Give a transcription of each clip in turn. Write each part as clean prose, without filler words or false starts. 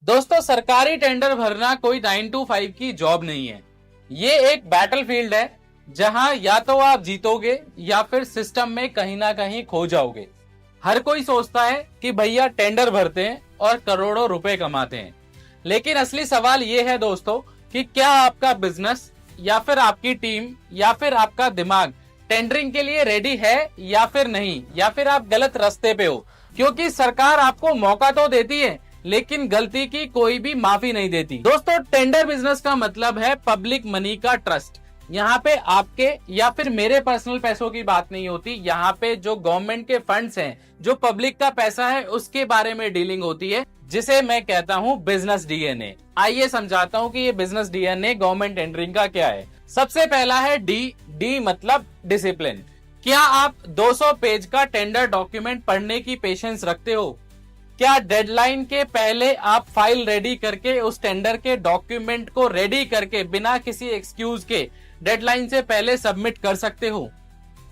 दोस्तों, सरकारी टेंडर भरना कोई 9 to 5 की जॉब नहीं है। ये एक बैटलफील्ड है जहां या तो आप जीतोगे या फिर सिस्टम में कहीं ना कहीं खो जाओगे। हर कोई सोचता है कि भैया टेंडर भरते हैं और करोड़ों रुपए कमाते हैं, लेकिन असली सवाल ये है दोस्तों कि क्या आपका बिजनेस या फिर आपकी टीम या फिर आपका दिमाग टेंडरिंग के लिए रेडी है या फिर नहीं, या फिर आप गलत रास्ते पे हो। क्योंकि सरकार आपको मौका तो देती है लेकिन गलती की कोई भी माफी नहीं देती। दोस्तों, टेंडर बिजनेस का मतलब है पब्लिक मनी का ट्रस्ट। यहाँ पे आपके या फिर मेरे पर्सनल पैसों की बात नहीं होती। यहाँ पे जो गवर्नमेंट के फंड्स हैं, जो पब्लिक का पैसा है, उसके बारे में डीलिंग होती है, जिसे मैं कहता हूँ बिजनेस डीएनए। आइए समझाता हूँ कि ये बिजनेस डीएनए गवर्नमेंट टेंडरिंग का क्या है। सबसे पहला है डी मतलब डिसिप्लिन। क्या आप 200 पेज का टेंडर डॉक्यूमेंट पढ़ने की पेशेंस रखते हो? क्या डेडलाइन के पहले आप फाइल रेडी करके उस टेंडर के डॉक्यूमेंट को रेडी करके बिना किसी एक्सक्यूज के डेडलाइन से पहले सबमिट कर सकते हो?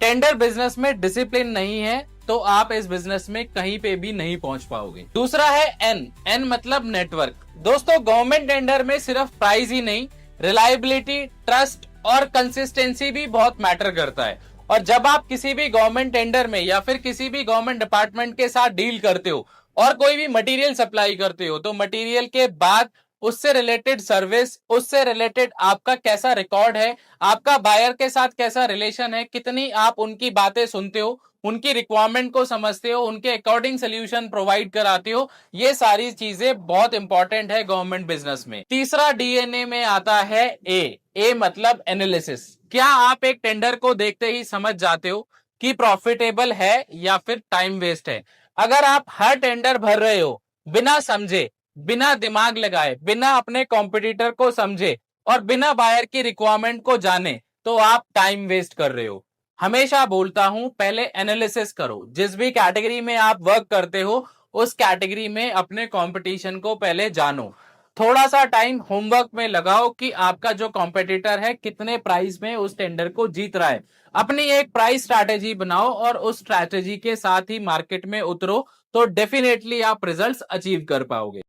टेंडर बिजनेस में डिसिप्लिन नहीं है तो आप इस बिजनेस में कहीं पे भी नहीं पहुंच पाओगे। दूसरा है एन मतलब नेटवर्क। दोस्तों, गवर्नमेंट टेंडर में सिर्फ प्राइस ही नहीं, रिलायबिलिटी, ट्रस्ट और कंसिस्टेंसी भी बहुत मैटर करता है। और जब आप किसी भी गवर्नमेंट टेंडर में या फिर किसी भी गवर्नमेंट डिपार्टमेंट के साथ डील करते हो और कोई भी मटेरियल सप्लाई करते हो, तो मटेरियल के बाद उससे रिलेटेड सर्विस, उससे रिलेटेड आपका कैसा रिकॉर्ड है, आपका बायर के साथ कैसा रिलेशन है, कितनी आप उनकी बातें सुनते हो, उनकी रिक्वायरमेंट को समझते हो, उनके अकॉर्डिंग सोल्यूशन प्रोवाइड कराते हो, ये सारी चीजें बहुत इंपॉर्टेंट है गवर्नमेंट बिजनेस में। तीसरा डीएनए में आता है ए मतलब एनालिसिस। क्या आप एक टेंडर को देखते ही समझ जाते हो कि प्रॉफिटेबल है या फिर टाइम वेस्ट है? अगर आप हर टेंडर भर रहे हो बिना समझे, बिना दिमाग लगाए, बिना अपने कॉम्पिटिटर को समझे और बिना बायर की रिक्वायरमेंट को जाने, तो आप टाइम वेस्ट कर रहे हो। हमेशा बोलता हूं, पहले एनालिसिस करो। जिस भी कैटेगरी में आप वर्क करते हो उस कैटेगरी में अपने कंपटीशन को पहले जानो। थोड़ा सा टाइम होमवर्क में लगाओ कि आपका जो कॉम्पिटिटर है कितने प्राइस में उस टेंडर को जीत रहा है। अपनी एक प्राइस स्ट्रैटेजी बनाओ और उस स्ट्रैटेजी के साथ ही मार्केट में उतरो, तो डेफिनेटली आप रिजल्ट्स अचीव कर पाओगे।